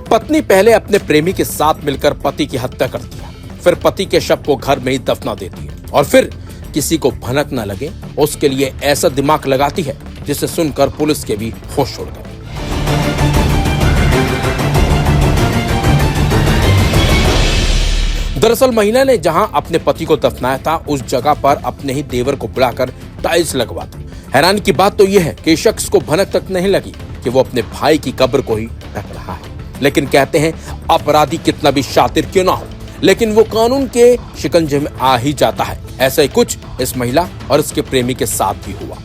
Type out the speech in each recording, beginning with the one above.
पत्नी पहले अपने प्रेमी के साथ मिलकर पति की हत्या करती है, फिर पति के शव को घर में ही दफना देती है और फिर किसी को भनक न लगे उसके लिए ऐसा दिमाग लगाती है जिसे सुनकर पुलिस के भी होश उड़ गए। दरअसल महिला ने जहां अपने पति को दफनाया था उस जगह पर अपने ही देवर को बुलाकर टाइल्स लगवा दी। हैरानी की बात तो यह है कि शख्स को भनक तक नहीं लगी कि वो अपने भाई की कब्र को ही ढक रहा है। लेकिन कहते हैं अपराधी कितना भी शातिर क्यों ना हो, लेकिन वो कानून के शिकंजे में आ ही जाता है। ऐसा ही कुछ इस महिला और इसके प्रेमी के साथ भी हुआ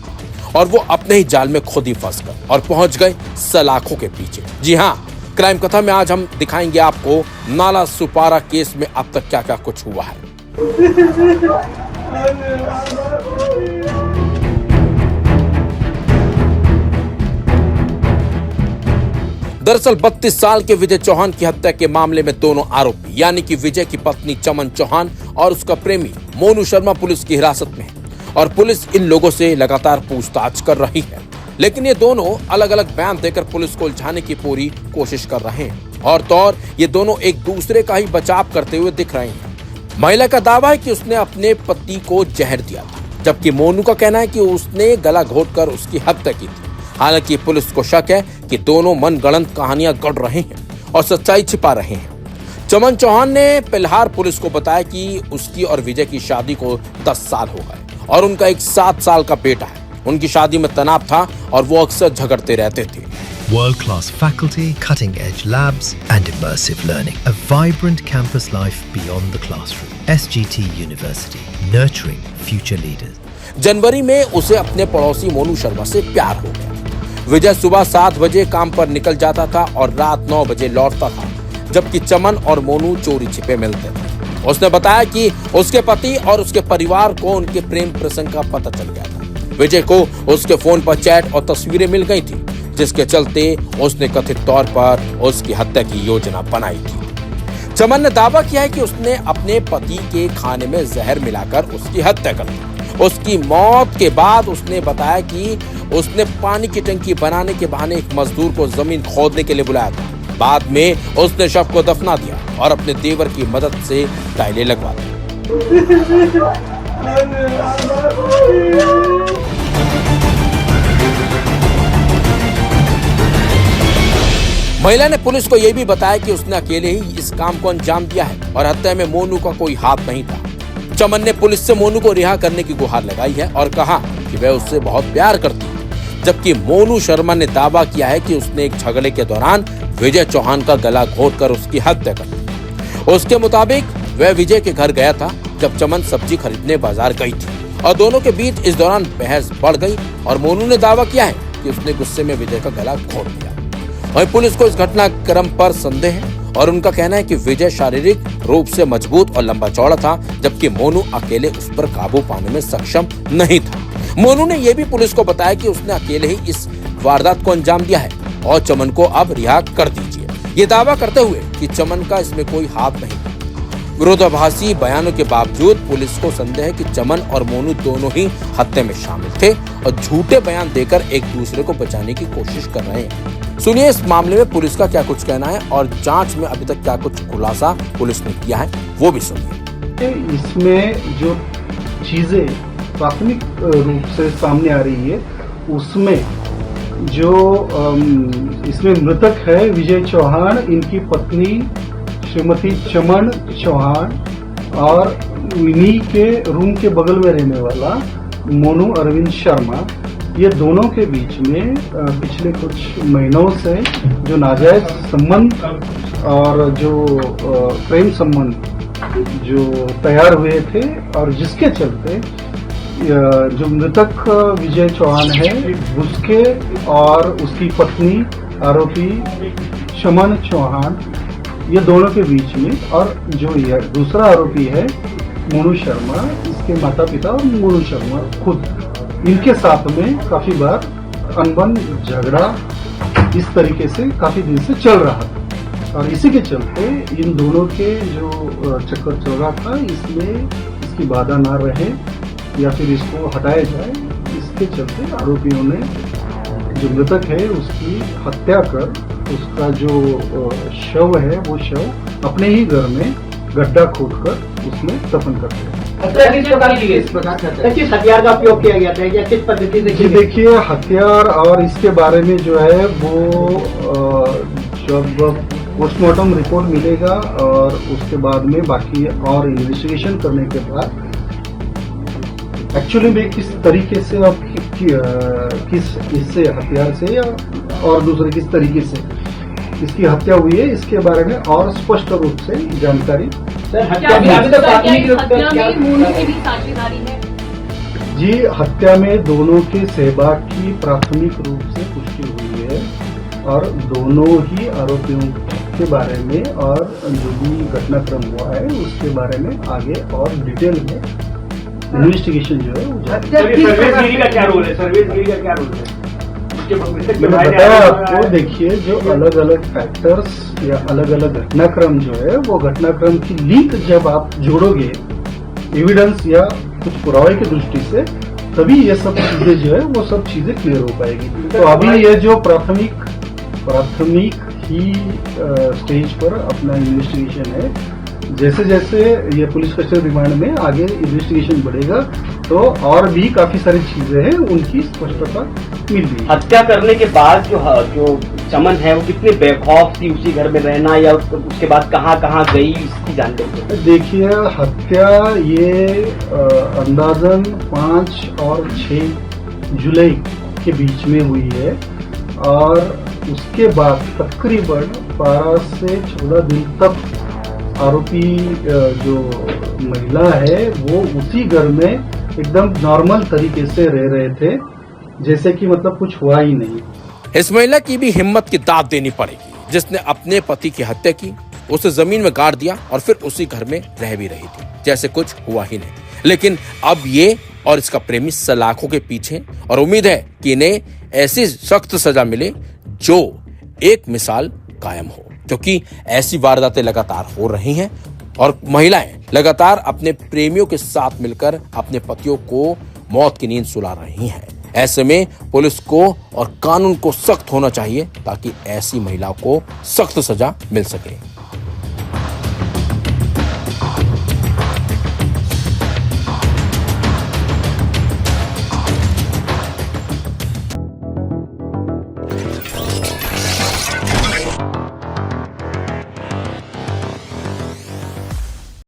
और वो अपने ही जाल में खुद ही फंस गए और पहुंच गए सलाखों के पीछे। जी हाँ, क्राइम कथा में आज हम दिखाएंगे आपको नाला सुपारा केस में अब तक क्या क्या कुछ हुआ है। दरअसल 32 साल के विजय चौहान की हत्या के मामले में दोनों आरोपी यानी कि विजय की पत्नी चमन चौहान और उसका प्रेमी मोनू शर्मा पुलिस की हिरासत में है और पुलिस इन लोगों से लगातार पूछताछ कर रही है। लेकिन ये दोनों अलग अलग बयान देकर पुलिस को उलझाने की पूरी कोशिश कर रहे हैं और तो और ये दोनों एक दूसरे का ही बचाव करते हुए दिख रहे हैं। महिला का दावा है कि उसने अपने पति को जहर दिया था, जबकि मोनू का कहना है कि उसने गला घोंटकर उसकी हत्या की थी। हालांकि पुलिस को शक है कि दोनों मनगढ़ंत कहानियां गढ़ रहे हैं और सच्चाई छिपा रहे हैं। चमन चौहान ने पिलहार पुलिस को बताया कि उसकी और विजय की शादी को 10 साल हो गए और उनका एक 7 साल का बेटा है। उनकी शादी में तनाव था और वो अक्सर झगड़ते रहते थे। World-class faculty, cutting-edge labs and immersive learning. A vibrant campus life beyond the classroom. SGT University, nurturing future leaders. जनवरी में उसे अपने पड़ोसी मोनू शर्मा से प्यार हो गया। विजय सुबह 7 बजे काम पर निकल जाता था और रात 9 बजे लौटता था, जबकि चमन और मोनू चोरी छिपे मिलते थे। उसने बताया कि उसके पति और उसके परिवार को उनके प्रेम प्रसंग का पता चल गया था। विजय को उसके फोन पर चैट और तस्वीरें मिल गई थी, जिसके चलते उसने कथित तौर पर उसकी हत्या की योजना बनाई थी। चमन ने दावा किया है कि उसने अपने पति के खाने में जहर मिलाकर उसकी हत्या कर दी। उसकी मौत के बाद उसने बताया कि उसने पानी की टंकी बनाने के बहाने एक मजदूर को जमीन खोदने के लिए बुलाया था। बाद में उसने शव को दफना दिया और अपने देवर की मदद से टाइलें लगवा दी। महिला ने पुलिस को यह भी बताया कि उसने अकेले ही इस काम को अंजाम दिया है और हत्या में मोनू का कोई हाथ नहीं था। चमन ने पुलिस से मोनू को रिहा करने की गुहार लगाई है और कहा कि वह उससे बहुत प्यार करती है, जबकि मोनू शर्मा ने दावा किया है कि उसने एक झगड़े के दौरान विजय चौहान का गला घोंटकर उसकी हत्या कर दी। उसके मुताबिक वह विजय के घर गया था जब चमन सब्जी खरीदने बाजार गई थी और दोनों के बीच इस दौरान बहस बढ़ गई और मोनू ने दावा किया है कि उसने गुस्से में विजय का गला घोंट दिया। वहीं पुलिस को इस घटनाक्रम पर संदेह है और उनका कहना है कि विजय शारीरिक रूप से मजबूत और लंबा चौड़ा था, जबकि मोनू अकेले उस पर काबू पाने में सक्षम नहीं था। मोनू ने यह भी पुलिस को बताया कि उसने अकेले ही इस वारदात को अंजाम दिया है और चमन को अब रिहा कर दीजिए, ये दावा करते हुए कि चमन का इसमें कोई हाथ नहीं। विरोधाभासी बयानों के बावजूद पुलिस को संदेह है कि चमन और मोनू दोनों ही हत्या में शामिल थे और झूठे बयान देकर एक दूसरे को बचाने की कोशिश कर रहे हैं। सुनिए इस मामले में पुलिस का क्या कुछ कहना है और जांच में अभी तक क्या कुछ खुलासा पुलिस ने किया है, वो भी सुनिए। इसमें जो चीजें प्राथमिक रूप से सामने आ रही है उसमें जो इसमें मृतक है विजय चौहान, इनकी पत्नी श्रीमती चमन चौहान और इन्हीं के रूम के बगल में रहने वाला मोनू अरविंद शर्मा, ये दोनों के बीच में पिछले कुछ महीनों से जो नाजायज संबंध और जो प्रेम संबंध जो तैयार हुए थे और जिसके चलते जो मृतक विजय चौहान है उसके और उसकी पत्नी आरोपी चमन चौहान, ये दोनों के बीच में और जो यह दूसरा आरोपी है मोनू शर्मा, इसके माता पिता और मोनू शर्मा खुद, इनके साथ में काफी बार अनबन झगड़ा इस तरीके से काफी दिन से चल रहा था और इसी के चलते इन दोनों के जो चक्कर चल रहा था इसमें इसकी बाधा ना रहे या फिर इसको हटाया जाए, इसके चलते आरोपियों ने जो मृतक है उसकी हत्या कर उसका जो शव है वो शव अपने ही घर में गड्ढा खोदकर उसमें दफन करते हैं। किस हथियार का उपयोग किया गया था या किस पद्धति से? जी देखिए, हथियार और इसके बारे में जो है वो जब पोस्टमार्टम रिपोर्ट मिलेगा और उसके बाद में बाकी और इन्वेस्टिगेशन करने के बाद एक्चुअली में किस तरीके से और किस इससे हथियार से या और दूसरे किस तरीके से इसकी हत्या हुई है इसके बारे में और स्पष्ट रूप से जानकारी। जी, हत्या में दोनों के सहभाग की प्राथमिक रूप से पुष्टि हुई है और दोनों ही आरोपियों के बारे में और जो भी घटनाक्रम हुआ है उसके बारे में आगे और डिटेल में इन्वेस्टिगेशन जो है सर्विस का क्या रोल है? मैंने बताया आपको। देखिए, जो अलग अलग फैक्टर्स या अलग अलग घटनाक्रम जो है वो घटनाक्रम की लिंक जब आप जोड़ोगे एविडेंस या कुछ पुरावे की दृष्टि से तभी ये सब चीजें जो है वो सब चीजें क्लियर हो पाएगी। तो अभी ये जो प्राथमिक ही स्टेज पर अपना इन्वेस्टिगेशन है, जैसे जैसे ये पुलिस कस्टडी रिमांड में आगे इन्वेस्टिगेशन बढ़ेगा तो और भी काफी सारी चीजें हैं उनकी स्पष्टता मिल रही है। हत्या करने के बाद जो चमन है वो कितने बेखौफ थी उसी घर में रहना या उसके बाद कहाँ गई इसकी जानकारी? देखिए, हत्या ये अंदाजन 5 और 6 जुलाई के बीच में हुई है और उसके बाद तकरीबन 12 से 14 दिन तक आरोपी जो महिला है वो उसी घर में एकदम नॉर्मल तरीके से रह रहे थे, जैसे कि मतलब कुछ हुआ ही नहीं। इस महिला की भी हिम्मत की दाद देनी पड़ेगी जिसने अपने पति की हत्या की, उसे जमीन में गाड़ दिया और फिर उसी घर में रह भी रही थी जैसे कुछ हुआ ही नहीं। लेकिन अब ये और इसका प्रेमी सलाखों के पीछे और उम्मीद है कि इन्हें ऐसी सख्त सजा मिले जो एक मिसाल कायम हो, क्योंकि ऐसी वारदातें लगातार हो रही हैं और महिलाएं लगातार अपने प्रेमियों के साथ मिलकर अपने पतियों को मौत की नींद सुला रही हैं। ऐसे में पुलिस को और कानून को सख्त होना चाहिए ताकि ऐसी महिलाओं को सख्त सजा मिल सके।